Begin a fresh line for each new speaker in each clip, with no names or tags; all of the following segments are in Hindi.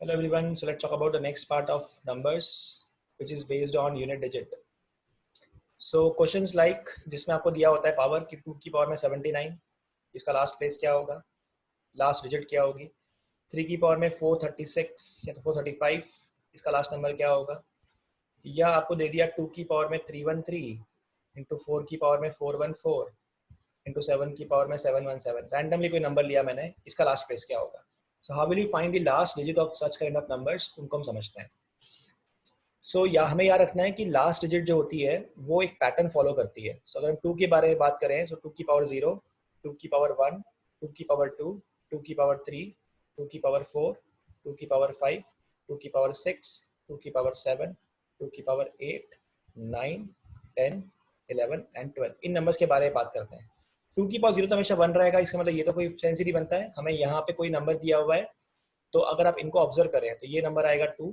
Hello everyone, so let's talk about the next part of numbers which is based on unit digit. So questions like जिसमें आपको दिया होता है पावर की 2 की पावर में 79, इसका लास्ट प्लेस क्या होगा, लास्ट डिजिट क्या होगी, 3 की पावर में 436 या तो 435, इसका लास्ट नंबर क्या होगा, या आपको दे दिया 2 की पावर में 313 इंटू 4 की पावर में 414 इंटू 7 की पावर में 717, रैंडमली कोई नंबर लिया मैंने, इसका लास्ट प्लेस क्या होगा. So how will you find the last digit of such kind of numbers, उनको हम समझते हैं. सो हमें याद रखना है कि लास्ट डिजिट जो होती है वो एक पैटर्न फॉलो करती है. सो अगर हम 2 के बारे में बात करें, सो 2 की पावर 0, 2 की पावर 1, 2 की पावर 2, 2 की पावर 3, 2 की पावर 4, 2 की पावर 5, 2 की पावर 6, 2 की पावर 7, 2 की पावर 8, 9, 10, 11 एंड 12. इन नंबर्स के बारे में बात करते हैं. 2 की पावर 0 तो हमेशा 1 रहेगा, इसका मतलब ये तो कोई सेंस ही नहीं बनता है. हमें यहाँ पे कोई नंबर दिया हुआ है, तो अगर आप इनको ऑब्जर्व करें तो ये नंबर आएगा 2,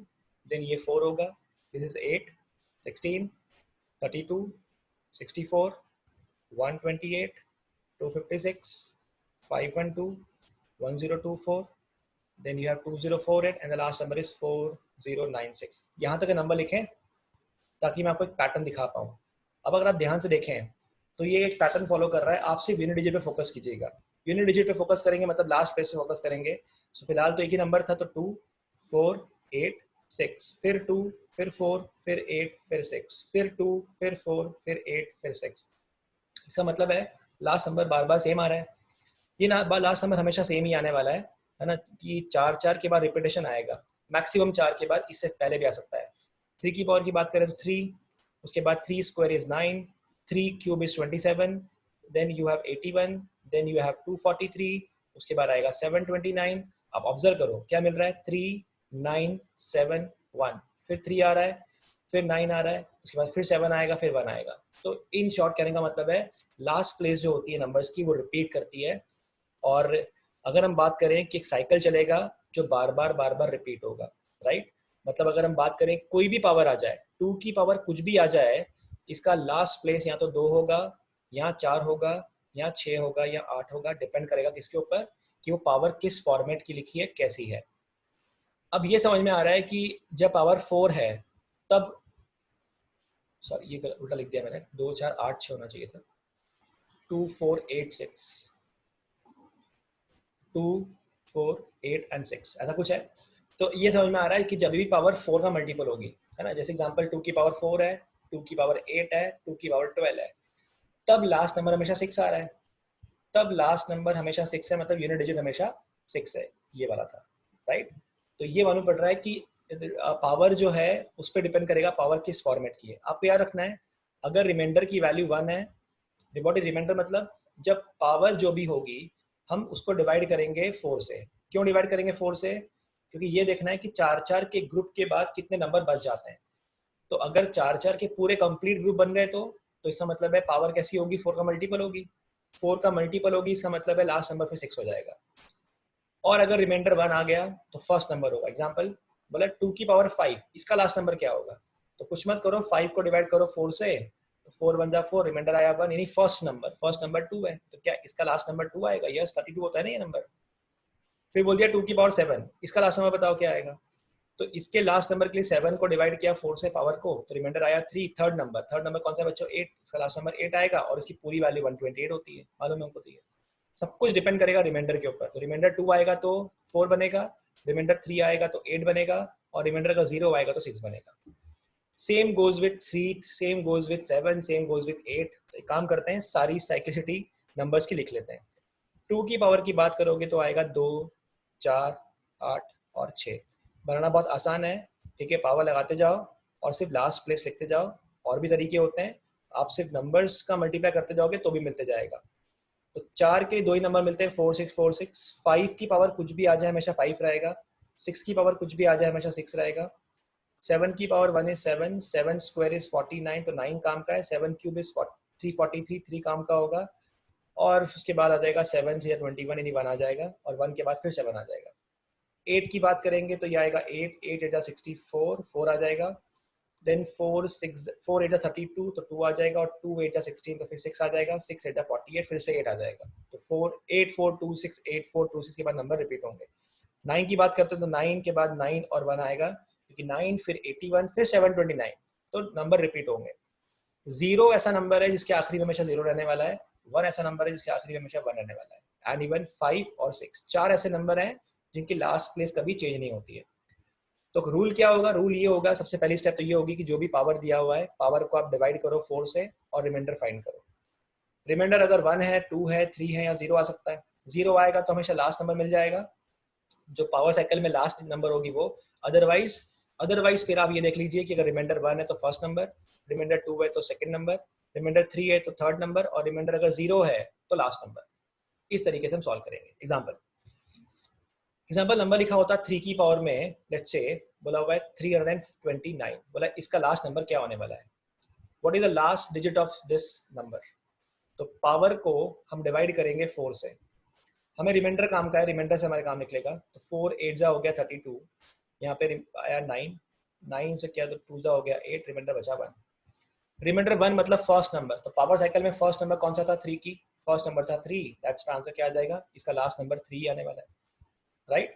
देन ये 4 होगा, this is 8, 16, 32, 64, 128, 256, 512, 1024, then you have 2048 and the last number is 4096. यहाँ तक नंबर लिखें ताकि मैं आपको एक पैटर्न दिखा पाऊँ. अब अगर आप ध्यान से देखें तो ये एक पैटर्न फॉलो कर रहा है. आप सिर्फ यूनिट डिजिट पे फोकस कीजिएगा. यूनिट डिजिट पे फोकस करेंगे मतलब लास्ट प्लेस पे फोकस करेंगे. सो फिलहाल तो एक ही नंबर था, तो 2, 4, 8, 6, फिर 2, फिर 4, फिर 8, फिर 6, फिर 2, फिर 4, फिर 8, फिर 6. इसका मतलब है लास्ट नंबर बार बार सेम आ रहा है. ये लास्ट नंबर हमेशा सेम ही आने वाला है ना, कि 4 4 के बाद रिपीटेशन आएगा, मैक्सिमम 4 के बाद, इससे पहले भी आ सकता है. 3 की पावर की बात करें तो 3, उसके बाद 3 square is 9, 3 cube is 27, then you have 81, then you have 243, उसके बाद आएगा 729. आप ऑब्जर्व करो क्या मिल रहा है, 3, 9, 7, 1, फिर 3 आ रहा है, फिर 9 आ रहा है, उसके बाद फिर 7 आएगा, फिर 1 आएगा. तो इन शॉर्ट कहने का मतलब है लास्ट प्लेस जो होती है नंबर्स की वो रिपीट करती है. और अगर हम बात करें कि एक साइकिल चलेगा जो बार बार रिपीट होगा, राइट. मतलब अगर हम बात करें कोई भी पावर आ जाए, 2 की पावर कुछ भी आ जाए, इसका लास्ट प्लेस या तो 2 होगा, या 4 होगा, या 6 होगा, या 8 होगा. डिपेंड करेगा किसके ऊपर, कि वो पावर किस फॉर्मेट की लिखी है, कैसी है. अब ये समझ में आ रहा है कि जब पावर 4 है तब, सॉरी ये उल्टा लिख दिया मैंने, 2 4 8 6 होना चाहिए था, 2 4 8 6, 2 4 8 एंड 6 ऐसा कुछ है. तो ये समझ में आ रहा है कि जब भी पावर 4 का मल्टीपल होगी, है ना, जैसे एग्जांपल 2 की पावर 4 है, 2 की पावर 8 है, 2 की पावर 12 है, तब लास्ट नंबर हमेशा 6 आ रहा है. तब लास्ट नंबर हमेशा 6 है, मतलब यूनिट डिजिट हमेशा 6 है. ये वाला था, राइट. तो ये मालूम पड़ रहा है कि पावर जो है उस पर डिपेंड करेगा पावर किस फॉर्मेट की है. आपको याद रखना है, अगर रिमाइंडर की वैल्यू 1 है, रिमाइंडर मतलब जब पावर जो भी होगी हम उसको डिवाइड करेंगे 4 से. क्यों डिवाइड करेंगे 4 से, क्योंकि ये देखना है कि 4 4 के ग्रुप के बाद कितने नंबर बच जाते हैं. तो अगर 4 4 के पूरे कंप्लीट ग्रुप बन गए तो इसका मतलब है पावर कैसी होगी, 4 का मल्टीपल होगी. 4 का मल्टीपल होगी, इसका मतलब है लास्ट नंबर फिर 6 हो जाएगा. और अगर रिमाइंडर 1 आ गया तो फर्स्ट नंबर होगा. एग्जाम्पल बोला 2 की पावर 5, इसका लास्ट नंबर क्या होगा. तो कुछ मत करो, 5 को डिवाइड करो 4 से, तो 4 1 जा 4, रिमाइंडर आया 1, यानी फर्स्ट नंबर 2 है. तो क्या इसका लास्ट नंबर 2 आएगा. यस, 32 होता है ना ये नंबर. फिर बोल दिया 2 की पावर 7, इसका लास्ट नंबर बताओ क्या आएगा. तो इसके लास्ट नंबर के लिए 7 को डिवाइड किया 4 से पावर को, तो रिमाइंडर आया 3. थर्ड नंबर कौन सा बच्चों, 8, इसका लास्ट नंबर 8 आएगा, और इसकी पूरी वैल्यू 128 होती है, मालूम है हमको. तो ये सब कुछ डिपेंड करेगा रिमाइंडर के ऊपर. तो रिमाइंडर 2 आएगा तो 4 बनेगा, रिमाइंडर 3 आएगा तो 8 बनेगा, और रिमाइंडर का 0 आएगा तो 6 बनेगा. Same goes with 3, same goes with 7, same goes with 8. तो एक काम करते हैं, सारी साइक्लिसिटी नंबर्स की लिख लेते हैं. 2 की पावर की बात करोगे तो आएगा 2, 4, 8 और 6. बनाना बहुत आसान है, ठीक है. पावर लगाते जाओ और सिर्फ लास्ट प्लेस लिखते जाओ. और भी तरीके होते हैं, आप सिर्फ नंबर्स का मल्टीप्लाई करते जाओगे तो भी मिलते जाएगा. तो 4 के 2 ही नंबर मिलते हैं, 4 6 4 6. 5 की पावर कुछ भी आ जाए हमेशा 5 रहेगा. 6 की पावर कुछ भी आ जाए हमेशा 6 रहेगा. 7 की पावर 1 is 7, 7 स्क्वायर इज 49, तो 9 काम का है. 7 क्यूब इज 343, 3 काम का होगा. और उसके बाद आ जाएगा 7 3 21, यानी 1 आ जाएगा, और 1 के बाद फिर 7 आ जाएगा. 8 की बात करेंगे तो ये आएगा 8, 8 8 64, 4 आ जाएगा. देन 4 6 4 8 32, तो 2 आ जाएगा, और 2 8 16, तो फिर 6 आ जाएगा. 6 8 48, फिर से 8 आ जाएगा. तो 4 8 4 2 6 8 4 2 6 के बाद नंबर रिपीट होंगे. 9 की बात करते हैं तो 9 के बाद 9 और 1 आएगा, क्योंकि 9 फिर 81 फिर 729, तो नंबर रिपीट होंगे। 0 ऐसा नंबर है जिसके आखिरी में हमेशा 0 रहने वाला है, 1 ऐसा नंबर है जिसके आखिरी में हमेशा 1 रहने वाला है, एंड इवन 5 और 6 चार ऐसे नंबर हैं जिनकी लास्ट प्लेस कभी चेंज नहीं होती है। तो रूल क्या होगा? रूल ये होगा, सबसे पहली स्टेप तो ये होगी कि जो भी पावर दिया हुआ है, पावर को आप डिवाइड करो 4 से और रिमाइंडर फाइंड करो। रिमाइंडर अगर 1 है, 2 है, 3 है या 0 आ सकता है। 0 आएगा तो हमेशा लास्ट नंबर मिल जाएगा, जो पावर साइकिल में लास्ट नंबर होगी वो। अदरवाइज अदरवाइज फिर आप ये देख लीजिए कि अगर रिमाइंडर 1 है तो फर्स्ट नंबर, रिमाइंडर 2 है तो सेकंड नंबर, रिमाइंडर 3 है तो थर्ड नंबर, और रिमाइंडर अगर 0 है तो लास्ट नंबर। इस तरीके से हम सॉल्व करेंगे। एग्जाम्पल नंबर लिखा होता है 3 की पावर में, लेट्स से बोला हुआ है 329, बोला इसका लास्ट नंबर क्या होने वाला है, what is the last digit of this number. तो पावर को हम डिवाइड करेंगे 4 से, हमें रिमाइंडर काम का है, रिमाइंडर से हमारे काम निकलेगा, तो 4 8 जा हो गया 32, यहाँ पे आया 9, 9 से क्या तो 2 जा हो गया 8, रिमाइंडर बचा 1। रिमाइंडर 1 मतलब फर्स्ट नंबर, तो पावर साइकिल में फर्स्ट नंबर कौन सा था? 3 की फर्स्ट नंबर था 3, दैट्स आंसर क्या आ जाएगा, इसका लास्ट नंबर 3 आने वाला है, राइट।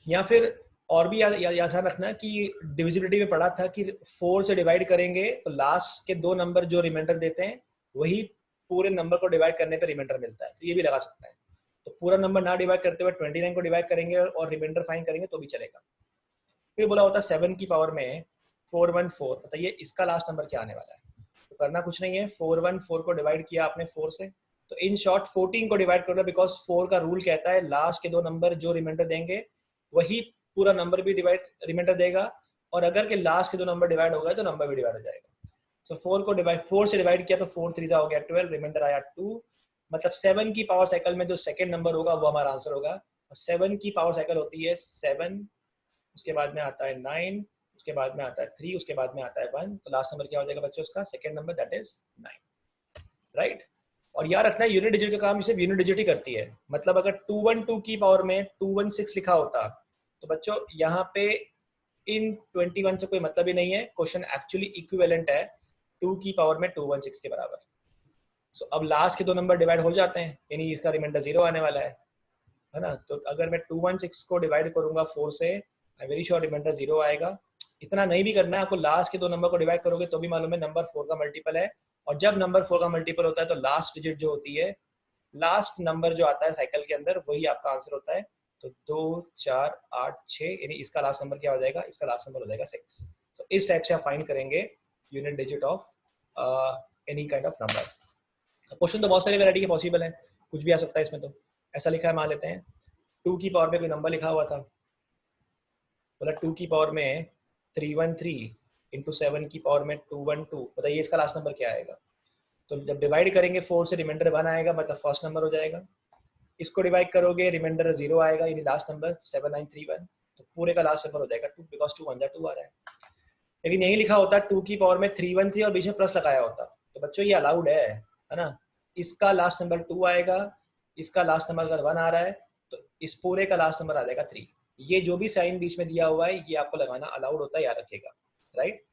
या फिर और भी याद रखना कि डिविजिबिलिटी में पढ़ा था कि 4 से डिवाइड करेंगे तो लास्ट के 2 नंबर जो रिमाइंडर देते हैं वही पूरे नंबर को डिवाइड करने पे रिमाइंडर मिलता है, तो ये भी लगा सकते हैं। तो पूरा नंबर ना डिवाइड करते हुए 29 को डिवाइड करेंगे और रिमाइंडर फाइंड करेंगे तो भी चलेगा। फिर बोला होता है 7 की पावर में 414, बताइए इसका लास्ट नंबर क्या आने वाला है। तो करना कुछ नहीं है, 414 को डिवाइड किया आपने 4 से, तो इन शॉर्ट 14 को डिवाइड कर लो, बिकॉज 4 का रूल कहता है लास्ट के 2 नंबर जो रिमाइंडर देंगे वही पूरा नंबर भी डिवाइड रिमाइंडर देगा, और अगर के लास्ट के 2 नंबर डिवाइड हो गए तो नंबर भी डिवाइड हो जाएगा। सो 4 से डिवाइड किया तो 4 3 हो गया 12, रिमाइंडर आया 2, मतलब 7 की पावर साइकिल में जो सेकंड नंबर होगा वो हमारा आंसर होगा। और 7 की पावर साइकिल होती है 7, उसके बाद में आता है 9, उसके बाद में आता है 3, उसके बाद में आता है 1, तो लास्ट नंबर क्या हो जाएगा बच्चों उसका? Second number, that is 9, right. और याद रखना है यूनिट डिजिट का काम सिर्फ यूनिट डिजिट ही करती है, मतलब अगर 212 की पावर में 216 लिखा होता तो बच्चों यहाँ पे इन 21 से कोई मतलब ही नहीं है, क्वेश्चन एक्चुअली इक्विवेलेंट है 2 की पावर में 216 के बराबर। सो अब लास्ट के 2 नंबर डिवाइड हो जाते हैं, यानी इसका रिमाइंडर 0 आने वाला है ना। तो अगर मैं 216 को डिवाइड करूंगा 4 से, आई वेरी श्योर रिमाइंडर 0 आएगा। इतना नहीं भी करना है आपको, लास्ट के 2 नंबर को डिवाइड करोगे तो भी मालूम है नंबर 4 का मल्टीपल है, और जब नंबर 4 का मल्टीपल होता है तो लास्ट डिजिट जो होती है, लास्ट नंबर जो आता है साइकिल के अंदर वही आपका आंसर होता है। तो 2 4 8 6, यानी इसका लास्ट नंबर क्या हो जाएगा? इसका लास्ट नंबर हो जाएगा 6। तो इस टाइप से आप फाइंड करेंगे unit digit of any kind of number. Question तो बहुत सारी वैरायटी के पॉसिबल है, कुछ भी आ सकता है इसमें। तो ऐसा लिखा है, मान लेते हैं 2 की पावर में कोई नंबर लिखा हुआ था, बोला 2 की पावर में 313 इंटू 7 की पावर में 212, बताइए इसका लास्ट नंबर क्या आएगा। तो जब डिवाइड करेंगे 4 से रिमाइंडर 1 आएगा, मतलब फर्स्ट नंबर हो जाएगा। इसको डिवाइड करोगे रिमाइंडर 0 आएगा, यानी लास्ट नंबर 7931, तो पूरे का लास्ट नंबर हो जाएगा 2, बिकॉज 2 1 2 आ रहा है। लेकिन यही लिखा होता 2 की पावर में 313 और बीच में प्लस लगाया होता, तो बच्चों ये अलाउड है ना। इसका लास्ट नंबर 2 आएगा, इसका लास्ट नंबर अगर 1 आ रहा है तो इस पूरे का लास्ट नंबर आ जाएगा 3। ये जो भी साइन बीच में दिया हुआ है ये आपको लगाना अलाउड होता है, याद रखिएगा, राइट।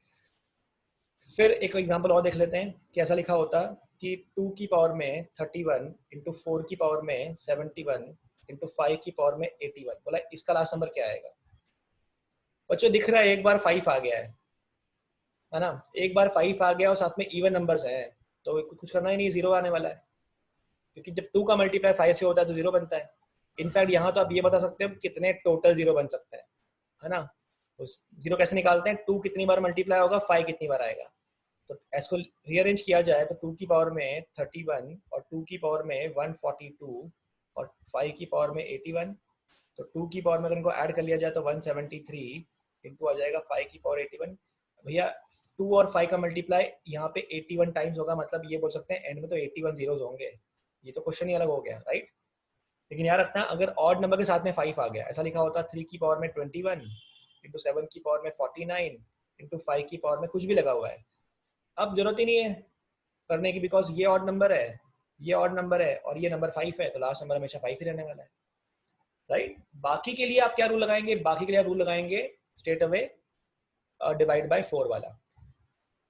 फिर एक एग्जांपल और देख लेते हैं कि ऐसा लिखा होता कि 2 की पावर में 31 इंटू 4 की पावर में 71 इंटू 5 की पावर में 81, बोला इसका लास्ट नंबर क्या आएगा। बच्चों दिख रहा है एक बार 5 आ गया है ना, एक बार 5 आ गया और साथ में इवन नंबर्स हैं, तो कुछ करना ही नहीं, 0 आने वाला है, क्योंकि जब 2 का मल्टीप्लाई 5 से होता है तो 0 बनता है। इनफैक्ट यहाँ तो आप ये बता सकते हो कितने टोटल 0 बन सकते हैं, है ना। उस 0 कैसे निकालते हैं, 2 कितनी बार मल्टीप्लाई होगा, 5 कितनी बार आएगा। तो इसको रीअरेंज किया जाए तो 2 की पावर में 31 और 2 की पावर में 142 और 5 की पावर में 81, तो 2 की पावर में अगर इनको ऐड कर लिया जाए तो 173 इनको आ जाएगा 5 की पावर 81। भैया 2 और 5 का मल्टीप्लाई यहाँ पे 81 टाइम्स होगा, मतलब ये बोल सकते हैं एंड में तो 81 जीरोज होंगे। ये तो क्वेश्चन ही अलग हो गया, राइट। लेकिन याद रखना अगर ऑड नंबर के साथ में 5 आ गया, ऐसा लिखा होता 3 की पावर में 21 इंटू 7 की पावर में 49 इंटू 5 की पावर में कुछ भी लगा हुआ है, अब जरूरत ही नहीं है करने की, बिकॉज ये ऑड नंबर है, ये ऑड नंबर है और ये नंबर 5 है, तो लास्ट नंबर हमेशा 5 ही रहने वाला है, राइट। बाकी के लिए आप क्या रूल लगाएंगे, बाकी के लिए आप रूल लगाएंगे स्ट्रेट अवे डिवाइड बाय 4 वाला,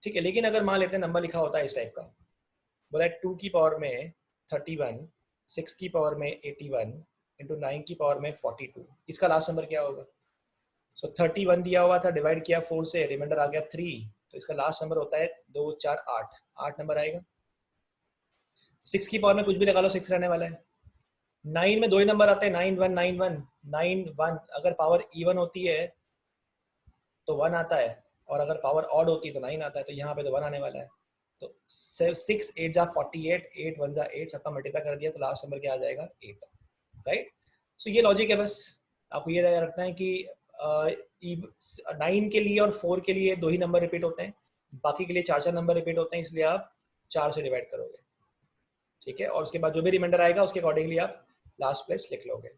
ठीक है। लेकिन अगर मान लेते हैं नंबर लिखा होता है इस टाइप का, बोला 2 की पावर में 31, 6 की पावर में 81 इंटू 9 की पावर में 42, इसका लास्ट नंबर क्या होगा? सो 31 दिया हुआ था, डिवाइड किया 4 से, रिमाइंडर आ गया 3, तो इसका लास्ट नंबर होता है 2 4 8, 8 नंबर आएगा। 6 की पावर में कुछ भी लगा लो, 6 रहने वाला है। 9 में दो ही नंबर आते हैं, 9 1 9 1 9 1, अगर पावर इवन होती है तो 1 आता है, और अगर पावर ऑड होती है तो 9 आता है, तो यहाँ पे तो 1 आने वाला है। तो 6 8 जा 48, 8 1 जा 8, सबका मल्टीप्लाई कर दिया तो लास्ट नंबर क्या आ जाएगा? 8, राइट। सो ये लॉजिक है, बस आपको ये याद रखना है कि 9 के लिए और 4 के लिए दो ही नंबर रिपीट होते हैं, बाकी के लिए 4 4 नंबर रिपीट होते हैं, इसलिए आप 4 से डिवाइड करोगे, ठीक है। और उसके बाद जो भी रिमाइंडर आएगा उसके अकॉर्डिंगली आप लास्ट प्लेस लिख लोगे।